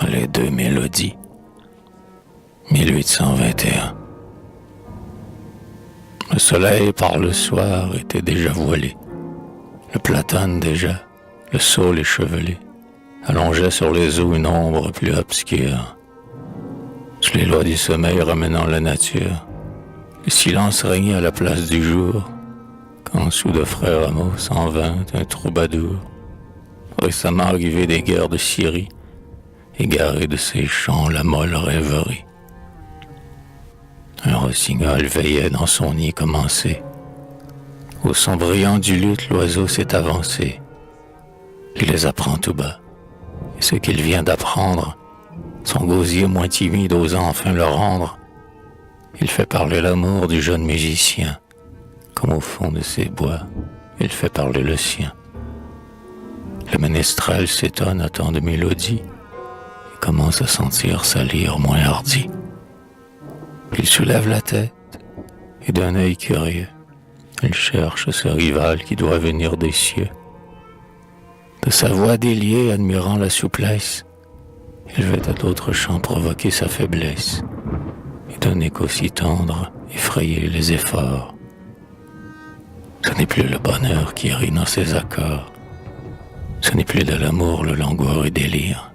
Les deux mélodies. 1821. Le soleil par le soir était déjà voilé. Le platane déjà, le saule échevelé, allongeait sur les eaux une ombre plus obscure. Sous les lois du sommeil ramenant la nature, le silence régnait à la place du jour, quand sous de frères rameaux s'en vint un troubadour, récemment arrivé des guerres de Syrie, égaré de ses chants la molle rêverie. Un rossignol veillait dans son nid commencé. Au son brillant du luth, l'oiseau s'est avancé. Il les apprend tout bas. Et ce qu'il vient d'apprendre, son gosier moins timide osant enfin le rendre, il fait parler l'amour du jeune musicien, comme au fond de ses bois, il fait parler le sien. Le ménestrel s'étonne à tant de mélodies et commence à sentir sa lyre moins hardie. Il soulève la tête et d'un œil curieux, il cherche ce rival qui doit venir des cieux. De sa voix déliée, admirant la souplesse, il veut à d'autres chants provoquer sa faiblesse et d'un écho si tendre effrayer les efforts. Ce n'est plus le bonheur qui rit dans ses accords, ce n'est plus de l'amour le langueur et délire,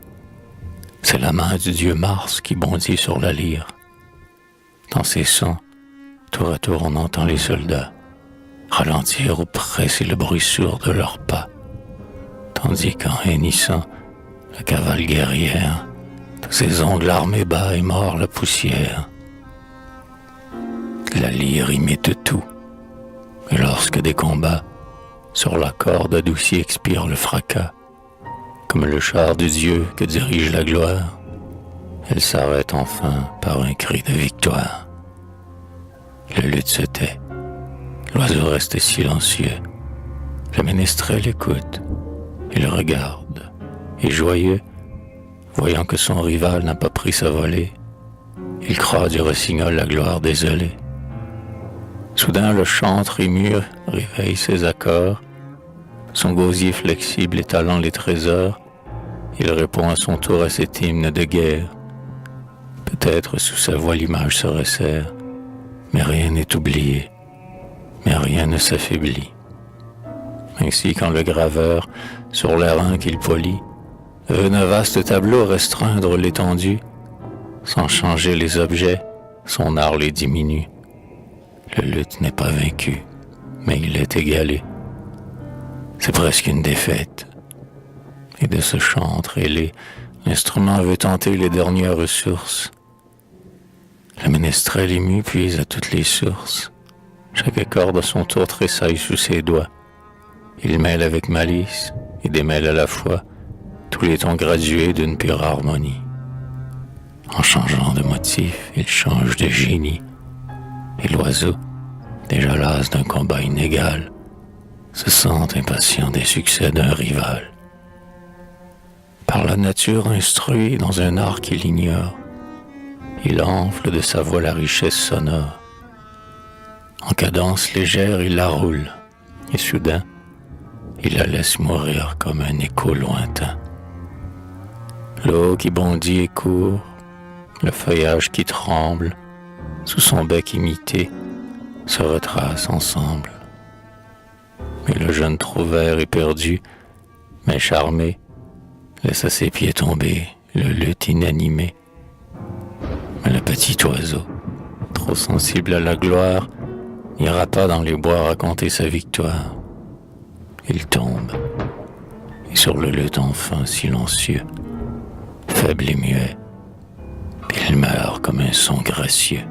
c'est la main du dieu Mars qui bondit sur la lyre. Dans ses sons, tour à tour on entend les soldats ralentir ou presser le bruit sourd de leurs pas, tandis qu'en hennissant, la cavale guerrière, tous ses ongles armés bat et mord la poussière. La lyre imite tout, et lorsque des combats, sur la corde adoucie expire le fracas, comme le char du Dieu que dirige la gloire, elle s'arrête enfin par un cri de victoire. Le luth se tait, l'oiseau reste silencieux, le ménestrel écoute, il regarde, et joyeux, voyant que son rival n'a pas pris sa volée, il croit du rossignol la gloire désolée. Soudain le chantre ému réveille ses accords, son gosier flexible étalant les trésors, il répond à son tour à cet hymne de guerre. Peut-être sous sa voix l'image se resserre, mais rien n'est oublié, mais rien ne s'affaiblit. Ainsi quand le graveur, sur l'airain qu'il polit, veut d'un vaste tableau restreindre l'étendue, sans changer les objets, son art les diminue. Le luth n'est pas vaincu, mais il est égalé. C'est presque une défaite. Et de ce chant entrelaillé, l'instrument veut tenter les dernières ressources. Le ménestrel ému puise à toutes les sources. Chaque corde à son tour tressaille sous ses doigts. Il mêle avec malice et démêle à la fois tous les tons gradués d'une pure harmonie. En changeant de motif, il change de génie. Et l'oiseau, déjà las d'un combat inégal, se sent impatient des succès d'un rival. Par la nature instruit dans un art qu'il ignore, il enfle de sa voix la richesse sonore. En cadence légère, il la roule, et soudain, il la laisse mourir comme un écho lointain. L'eau qui bondit et court, le feuillage qui tremble, sous son bec imité, se retracent ensemble. Mais le jeune trouvère éperdu, mais charmé, laisse à ses pieds tomber le luth inanimé. Mais le petit oiseau, trop sensible à la gloire, n'ira pas dans les bois raconter sa victoire. Il tombe, et sur le luth enfin silencieux, faible et muet, il meurt comme un son gracieux.